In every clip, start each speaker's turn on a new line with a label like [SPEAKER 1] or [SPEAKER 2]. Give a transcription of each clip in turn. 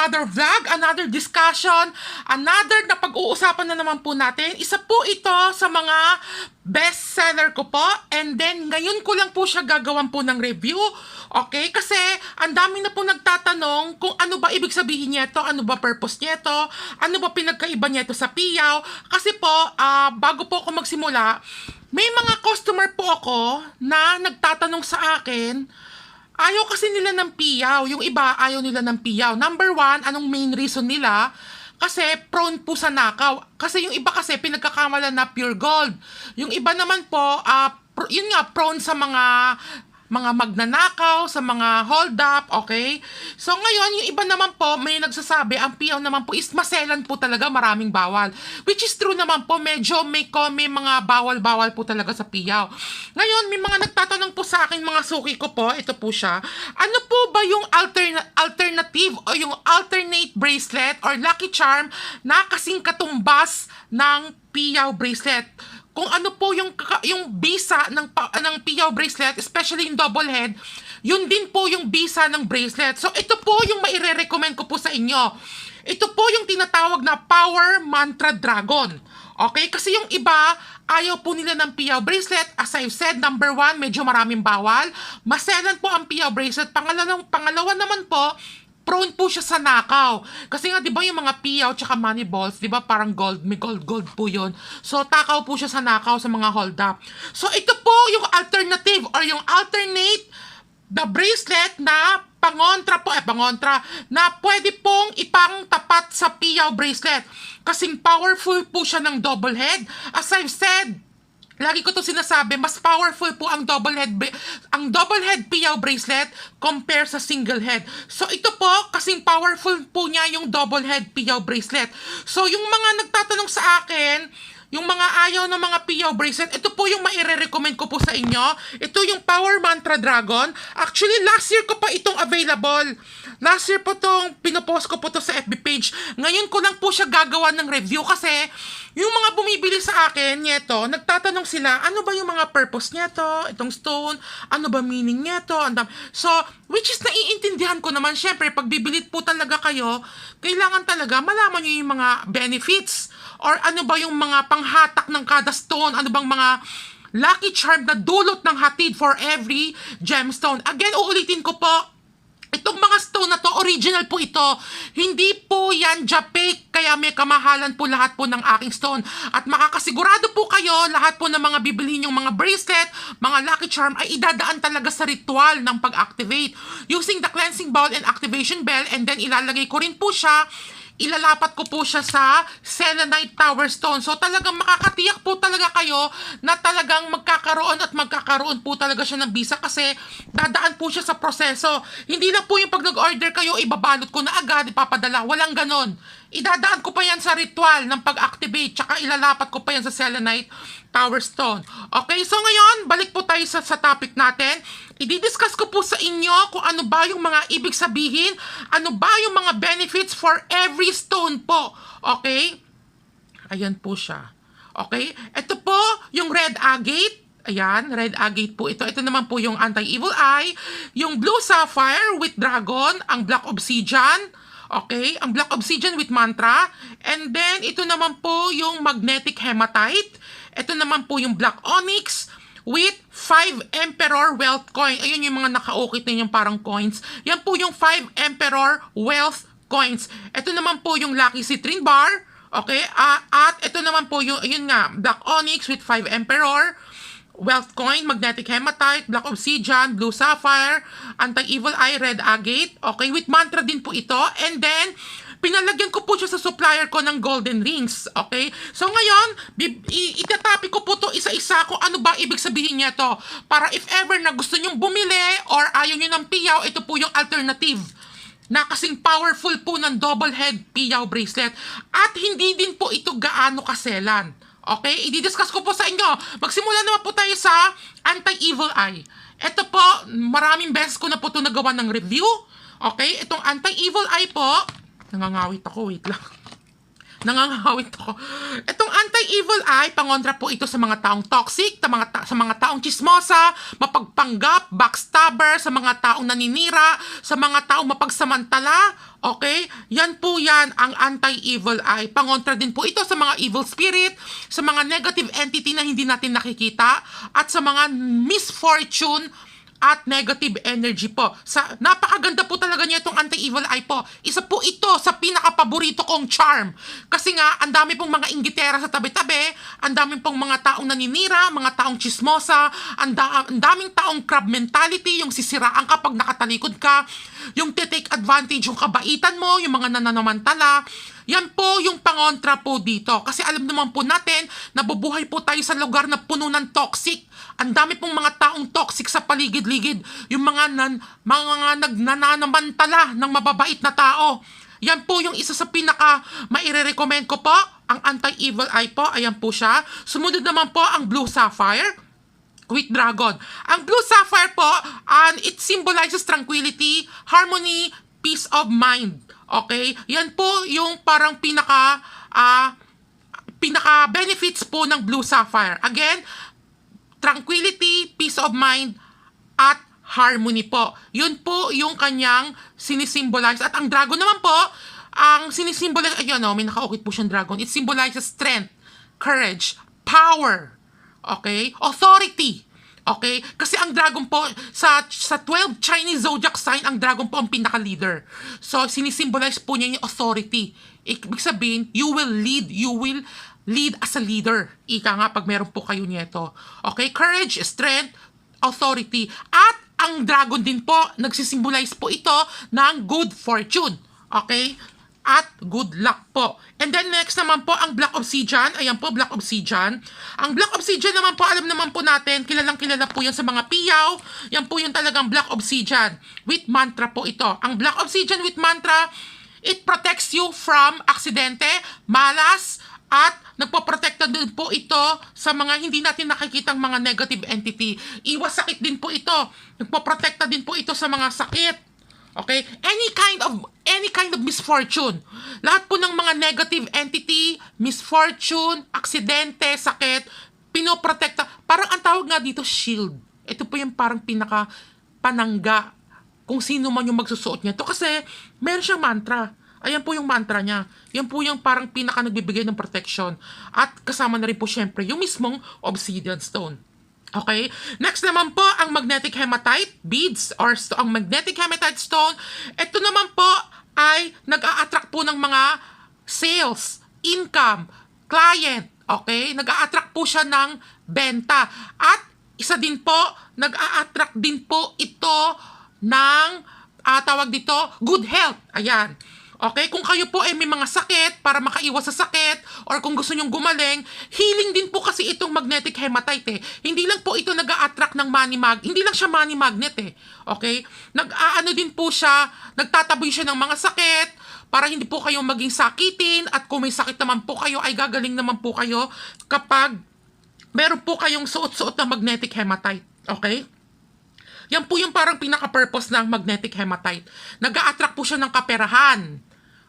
[SPEAKER 1] another vlog, another discussion, another na pag-uusapan na naman po natin. Isa po ito sa mga bestseller ko po, and then ngayon ko lang po siya gagawan po ng review. Okay? Kasi ang dami na po nagtatanong kung ano ba ibig sabihin nito, ano ba purpose nito, ano ba pinagkaiba nito sa piyaw. Kasi po, bago po ako magsimula, may mga customer po ako na nagtatanong sa akin, ayaw kasi nila ng piyaw. Yung iba, ayaw nila ng piyaw. Number one, anong main reason nila? Kasi prone po sa nakaw. Kasi yung iba kasi pinagkakamalan na pure gold. Yung iba naman po, yun nga, prone sa mga magnanakaw, sa mga hold up, okay? So ngayon, yung iba naman po, may nagsasabi, ang piyaw naman po is maselan po talaga, maraming bawal. Which is true naman po, medyo may mga bawal-bawal po talaga sa piyaw. Ngayon, may mga nagtatanong po sa akin, mga suki ko po, ito po siya, ano po ba yung alternative o yung alternate bracelet or lucky charm na kasing katumbas ng piyaw bracelet? Kung ano po yung bisa ng piyaw bracelet, especially yung double head, yun din po yung bisa ng bracelet. So ito po yung maire-recommend ko po sa inyo. Ito po yung tinatawag na Power Mantra Dragon. Okay? Kasi yung iba, ayaw po nila ng piyaw bracelet. As I've said, number one, medyo maraming bawal. Maselan po ang piyaw bracelet. Pangalawa naman po, prone po siya sa nakaw. Kasi nga, di ba yung mga piyaw tsaka money balls, di ba parang gold, may gold po yun. So, takaw po siya sa nakaw sa mga hold up. So, ito po yung alternative or yung alternate the bracelet na pangontra na pwede pong ipang tapat sa piyaw bracelet. Kasing powerful po siya ng double head. As I've said, lagi ko to sinasabi, mas powerful po ang double head piyaw bracelet compare sa single head. So ito po, kasing powerful po niya yung double head piyaw bracelet. So yung mga nagtatanong sa akin, yung mga ayaw ng mga piyaw bracelet, ito po yung maire-recommend ko po sa inyo. Ito yung Power Mantra Dragon. Actually, last year ko pa itong available. Last year po itong pinopost ko po to sa FB page. Ngayon ko lang po siya gagawa ng review kasi yung mga bumibili sa akin, nito, nagtatanong sila, ano ba yung mga purpose nito, itong stone, ano ba meaning nito, so, which is naiintindihan ko naman, syempre, pag bibili po talaga kayo, kailangan talaga malaman nyo yung mga benefits, or ano ba yung mga panghatak ng kada stone, ano bang mga lucky charm na dulot ng hatid for every gemstone. Again, uulitin ko po, itong mga stone na to, original po ito. Hindi po yan fake, kaya may kamahalan po lahat po ng aking stone. At makakasigurado po kayo, lahat po ng mga bibilhin yung mga bracelet, mga lucky charm, ay idadaan talaga sa ritual ng pag-activate. Using the cleansing bowl and activation bell, and then ilalagay ko rin po siya, ilalapat ko po siya sa selenite tower stone. So talagang makakatiyak po talaga kayo na talagang magkakaroon po talaga siya ng bisa kasi dadaan po siya sa proseso. Hindi lang po yung pag nag-order kayo, ibabalot ko na agad, ipapadala. Walang ganon. Idadaan ko pa yan sa ritual ng pag-activate, tsaka ilalapat ko pa yan sa selenite tower stone. Okay, so ngayon, balik po tayo sa topic natin. I-discuss ko po sa inyo kung ano ba yung mga ibig sabihin, ano ba yung mga benefits for every stone po. Okay? Ayan po siya. Okay? Ito po yung red agate. Ayan, red agate po ito. Ito naman po yung anti-evil eye. Yung blue sapphire with dragon. Ang black obsidian. Okay? Ang black obsidian with mantra. And then, ito naman po yung magnetic hematite. Ito naman po yung black onyx with 5 Emperor Wealth Coin. Ayun yung mga naka-ukit na yung parang coins. Yan po yung 5 Emperor Wealth Coins. Ito naman po yung Lucky Citrine Bar. Okay? At ito naman po yung, ayun nga, Black Onyx with 5 Emperor Wealth Coin, Magnetic Hematite, Black Obsidian, Blue Sapphire, Anti-Evil Eye, Red Agate. Okay? With mantra din po ito. And then, pinalagyan ko po siya sa supplier ko ng golden rings. Okay? So ngayon, itatapi ko po to isa-isa kung ano ba ibig sabihin niya to. Para if ever na gusto nyong bumili or ayaw nyo ng piyaw, ito po yung alternative na kasing powerful po ng double head piyaw bracelet. At hindi din po ito gaano kaselan. Okay? I-discuss ko po sa inyo. Magsimula naman po tayo sa anti-evil eye. Ito po, maraming beses ko na po ito nagawa ng review. Okay? Itong anti-evil eye po, nangangawit ako, wait lang. Nangangawit ako. Itong anti-evil eye, pangontra po ito sa mga taong toxic, sa mga taong chismosa, mapagpanggap, backstabber, sa mga taong naninira, sa mga taong mapagsamantala. Okay? Yan po yan ang anti-evil eye. Pangontra din po ito sa mga evil spirit, sa mga negative entity na hindi natin nakikita, at sa mga misfortune at negative energy po. Napakaganda po talaga niya itong anti-evil eye po. Isa po ito sa pinaka-paborito kong charm. Kasi nga, ang dami pong mga inggitera sa tabi-tabi, ang dami pong mga taong naninira, mga taong chismosa, ang daming taong crab mentality, yung sisiraan ka pag nakatalikod ka, yung take advantage yung kabaitan mo, yung mga nananamantala. Yan po yung pangontra po dito. Kasi alam naman po natin, nabubuhay po tayo sa lugar na puno ng toxic. Ang dami pong mga taong toxic sa paligid-ligid. Yung mga nagnanamantala ng mababait na tao. Yan po yung isa sa pinaka maire-recommend ko po. Ang anti-evil eye po, ayan po siya. Sumunod naman po ang Blue Sapphire with Dragon. Ang Blue Sapphire po, it symbolizes tranquility, harmony, peace of mind. Okay? Yan po yung parang pinaka benefits po ng Blue Sapphire. Again, tranquility, peace of mind, at harmony po. Yun po yung kanyang sinisimbolize. At ang dragon naman po, ang sinisimbolize, ayun may nakaukit po siyang dragon. It symbolizes strength, courage, power, okay? Authority. Okay? Kasi ang dragon po, sa 12 Chinese zodiac sign, ang dragon po ang pinaka-leader. So, sinisimbolize po niya yung authority. Ibig sabihin, you will lead as a leader. Ika nga pag meron po kayo nito. Okay? Courage, strength, authority. At ang dragon din po, nagsisimbolize po ito ng good fortune. Okay? At good luck po. And then next naman po ang Black Obsidian. Ayan po, Black Obsidian. Ang Black Obsidian naman po, alam naman po natin, kilalang kilala po yan sa mga piyaw. Yan po yung talagang Black Obsidian. With mantra po ito. Ang Black Obsidian with mantra, it protects you from aksidente, malas, at nagpoprotekta din po ito sa mga hindi natin nakikitang mga negative entity. Iwas sakit din po ito. Nagpoprotekta din po ito sa mga sakit. Okay? Any kind of misfortune. Lahat po ng mga negative entity, misfortune, aksidente, sakit, pinoprotekta. Parang ang tawag nga dito, shield. Ito po yung parang panangga kung sino man yung magsusuot niya. Ito kasi meron siyang mantra. Ayan po yung mantra niya. Yan po yung parang pinaka nagbibigay ng protection. At kasama na rin po syempre yung mismong obsidian stone. Okay? Next naman po, ang magnetic hematite beads or ang magnetic hematite stone. Ito naman po ay nag-a-attract po ng mga sales, income, client. Okay? Nag-a-attract po siya ng benta. At isa din po, nag-a-attract din po ito ng tawag dito, good health. Ayan. Okay, kung kayo po ay may mga sakit para makaiwas sa sakit or kung gusto nyong gumaling, healing din po kasi itong magnetic hematite eh. Hindi lang po ito nag-a-attract ng hindi lang siya money magnet eh. Okay? Nag-aano din po siya, nagtataboy siya ng mga sakit para hindi po kayo maging sakitin at kung may sakit naman po kayo ay gagaling naman po kayo kapag meron po kayong suot-suot ng magnetic hematite. Okay? Yan po yung parang pinaka-purpose ng magnetic hematite. Nag-a-attract po siya ng kaperahan.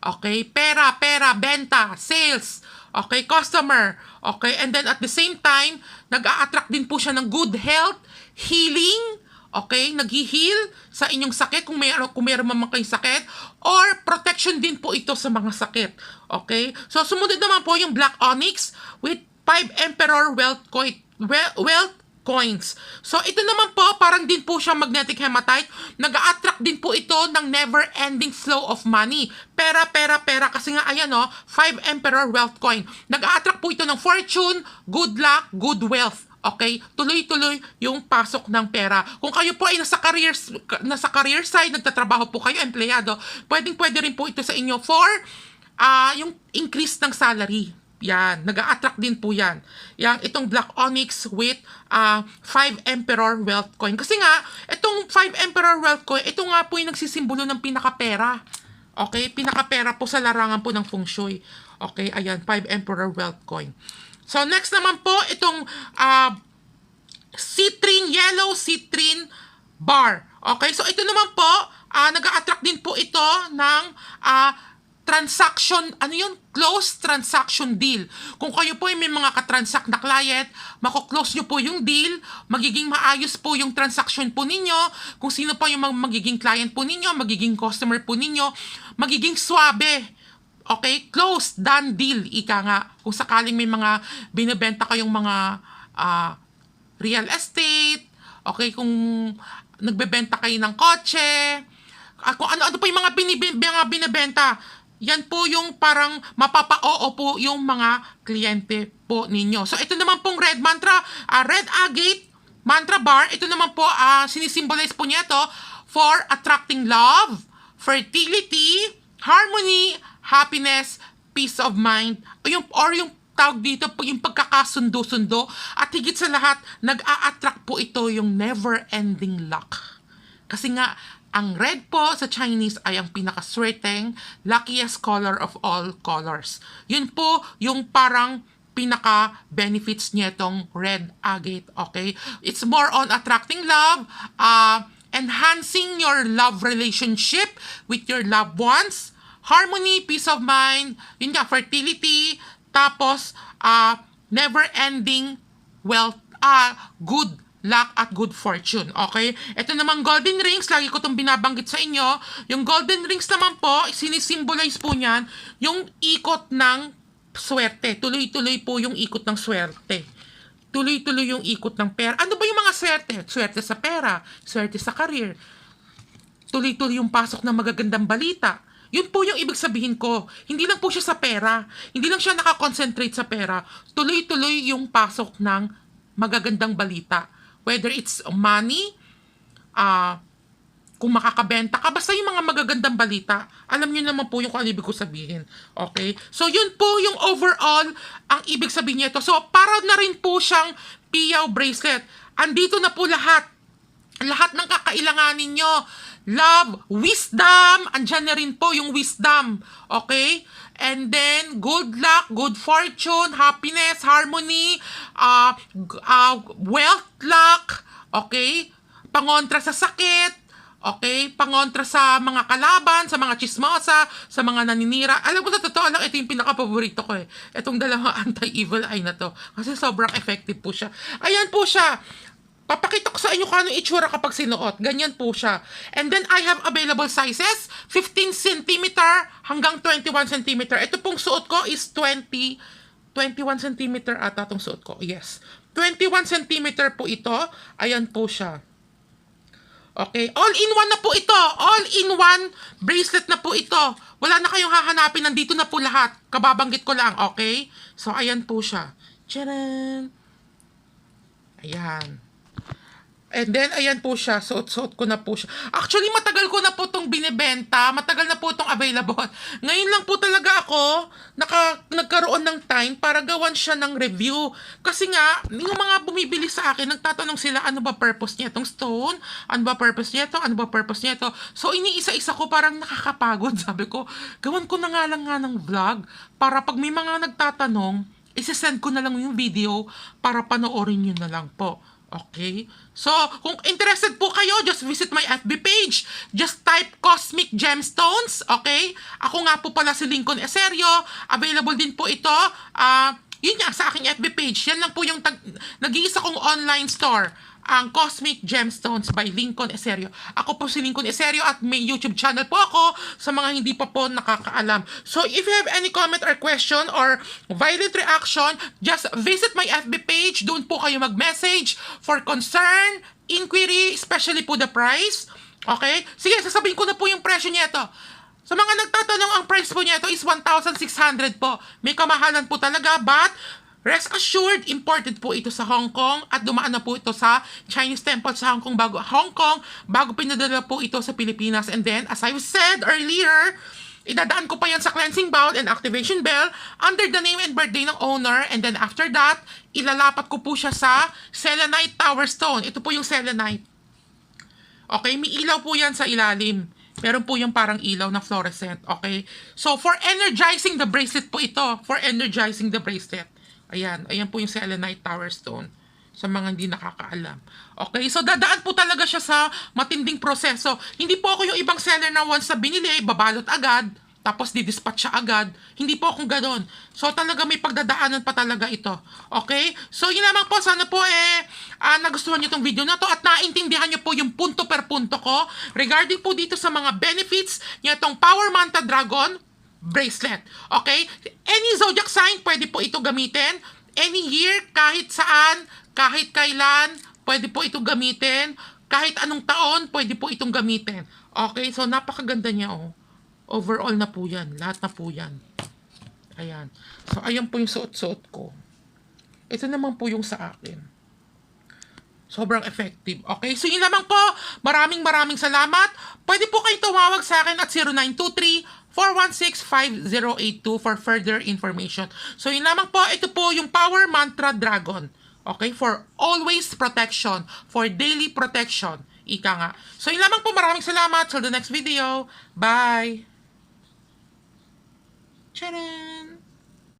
[SPEAKER 1] Okay? Pera, benta, sales. Okay? Customer. Okay? And then at the same time, nag-a-attract din po siya ng good health, healing. Okay? Nag-heal sa inyong sakit kung meron man kayong sakit. Or protection din po ito sa mga sakit. Okay? So, sumunod naman po yung Black Onyx with 5 Emperor wealth coins. So, ito naman po, parang din po siyang magnetic hematite. Nag-a-attract din po ito ng never-ending flow of money. Pera. Kasi nga, ayan 5 Emperor wealth coin. Nag-a-attract po ito ng fortune, good luck, good wealth. Okay? Tuloy-tuloy yung pasok ng pera. Kung kayo po ay nasa career side, nagtatrabaho po kayo, empleyado, pwede rin po ito sa inyo for yung increase ng salary. Yan, nag-a-attract din po yan. Itong Black Onyx with 5 Emperor Wealth Coin. Kasi nga, itong 5 Emperor Wealth Coin, ito nga po yung nagsisimbolo ng pinaka-pera. Okay? Pinaka-pera po sa larangan po ng feng shui. Okay? Ayan, 5 Emperor Wealth Coin. So, next naman po, itong yellow citrine bar. Okay? So, ito naman po, nag-a-attract din po ito ng transaction, ano yun? Close transaction deal. Kung kayo po ay may mga katransact na client, mako-close nyo po yung deal, magiging maayos po yung transaction po ninyo, kung sino po yung magiging client po ninyo, magiging customer po ninyo, magiging swabe. Okay? Close, done deal, ika nga. Kung sakaling may mga binibenta kayong mga real estate, okay, kung nagbebenta kayo ng kotse, kung ano-ano po yung mga binibenta, yan po yung parang mapapa-oo po yung mga kliyente po ninyo. So, ito naman pong red mantra, red agate mantra bar, ito naman po, sinisimbolize po niya to for attracting love, fertility, harmony, happiness, peace of mind, or yung tawag dito po yung pagkakasundo-sundo, at higit sa lahat, nag-a-attract po ito yung never-ending luck. Kasi nga, ang red po sa Chinese ay ang pinakaswerteng, luckiest color of all colors. Yun po yung parang pinaka-benefits niya itong red agate, okay? It's more on attracting love, enhancing your love relationship with your loved ones, harmony, peace of mind, yun nga, fertility, tapos never-ending wealth, good luck at good fortune, okay? Ito naman golden rings, lagi ko itong binabanggit sa inyo. Yung golden rings naman po, sinisimbolize po niyan yung ikot ng swerte. Tuloy-tuloy po yung ikot ng swerte. Tuloy-tuloy yung ikot ng pera. Ano ba yung mga swerte? Swerte sa pera, swerte sa career. Tuloy-tuloy yung pasok ng magagandang balita. Yun po yung ibig sabihin ko. Hindi lang po siya sa pera. Hindi lang siya nakakonsentrate sa pera. Tuloy-tuloy yung pasok ng magagandang balita. Whether it's money, kung makakabenta ka, basta yung mga magagandang balita, alam nyo naman po yung kung ano ibig ko sabihin. Okay? So, yun po yung overall ang ibig sabihin nito. So, para na rin po siyang piyaw bracelet. Andito na po lahat. Lahat ng kakailanganin nyo. Love, wisdom, andyan na rin po yung wisdom. Okay? And then, good luck, good fortune, happiness, harmony, wealth, luck, okay? Pangontra sa sakit, okay? Pangontra sa mga kalaban, sa mga chismosa, sa mga naninira. Alam mo, sa totoo lang, ito yung pinaka-paborito ko eh. Itong dalawang anti-evil eye na to. Kasi sobrang effective po siya. Ayan po siya. Papakita ko sa inyo kung anong itsura kapag sinuot. Ganyan po siya. And then, I have available sizes. 15 cm hanggang 21 cm. Ito pong suot ko is 21 cm ata itong suot ko. Yes. 21 cm po ito. Ayan po siya. Okay. All-in-one na po ito. All-in-one bracelet na po ito. Wala na kayong hahanapin. Nandito na po lahat. Kababanggit ko lang. Okay. So, ayan po siya. Tcharan! Ayan. And then, ayan po siya. Suot-suot ko na po siya. Actually, matagal ko na po itong binibenta. Matagal na po itong available. Ngayon lang po talaga ako nagkaroon ng time para gawan siya ng review. Kasi nga, yung mga bumibili sa akin, nagtatanong sila, ano ba purpose niya itong stone? Ano ba purpose niya ito? Ano ba purpose niya ito? So, iniisa-isa ko parang nakakapagod. Sabi ko, gawan ko na nga lang ng vlog para pag may mga nagtatanong, isesend ko na lang yung video para panoorin nyo na lang po. Okay? So, kung interested po kayo, just visit my FB page. Just type Cosmic Gemstones. Okay? Ako nga po pala si Lincoln Eserio. Available din po ito. Yun nga, sa aking FB page. Yan lang po yung nag-iisa kong online store. Ang Cosmic Gemstones by Lincoln Eserio. Ako po si Lincoln Eserio at may YouTube channel po ako sa mga hindi pa po nakakaalam. So, if you have any comment or question or violent reaction, just visit my FB page. Doon po kayo mag-message for concern, inquiry, especially po the price. Okay? Sige, sasabihin ko na po yung presyo niya ito. Sa mga nagtatanong, ang price po niya ito is 1,600 po. May kamahalan po talaga, but rest assured, imported po ito sa Hong Kong at dumaan na po ito sa Chinese temple sa Hong Kong bago pinadala po ito sa Pilipinas. And then, as I've said earlier, idadaan ko pa yan sa cleansing bowl and activation bell under the name and birthday ng owner. And then after that, ilalapat ko po siya sa selenite tower stone. Ito po yung selenite. Okay, may ilaw po yan sa ilalim. Meron po yung parang ilaw na fluorescent. Okay, so for energizing the bracelet po ito. For energizing the bracelet. Ayan po yung selenite tower stone sa mga hindi nakakaalam. Okay, so dadaan po talaga siya sa matinding proseso. Hindi po ako yung ibang seller na once na binili, babalot agad. tapos didispatch siya agad. Hindi po akong ganon. So talaga may pagdadaanan pa talaga ito. Okay? So yun naman po, sana po nagustuhan nyo itong video na to at naintindihan nyo po yung punto per punto ko regarding po dito sa mga benefits niya itong Power Manta Dragon bracelet. Okay? Any zodiac sign, pwede po ito gamitin. Any year, kahit saan, kahit kailan, pwede po ito gamitin. Kahit anong taon, pwede po itong gamitin. Okay? So napakaganda niya, oh. Overall na po yan. Lahat na po yan. Ayan. So, ayan po yung suot-suot ko. Ito naman po yung sa akin. Sobrang effective. Okay? So, yun lamang po. Maraming salamat. Pwede po kayong tumawag sa akin at 0923-416-5082 for further information. So, yun lamang po. Ito po yung Power Mantra Dragon. Okay? For always protection. For daily protection. Ika nga. So, yun lamang po. Maraming salamat. Till the next video. Bye! Tcharam!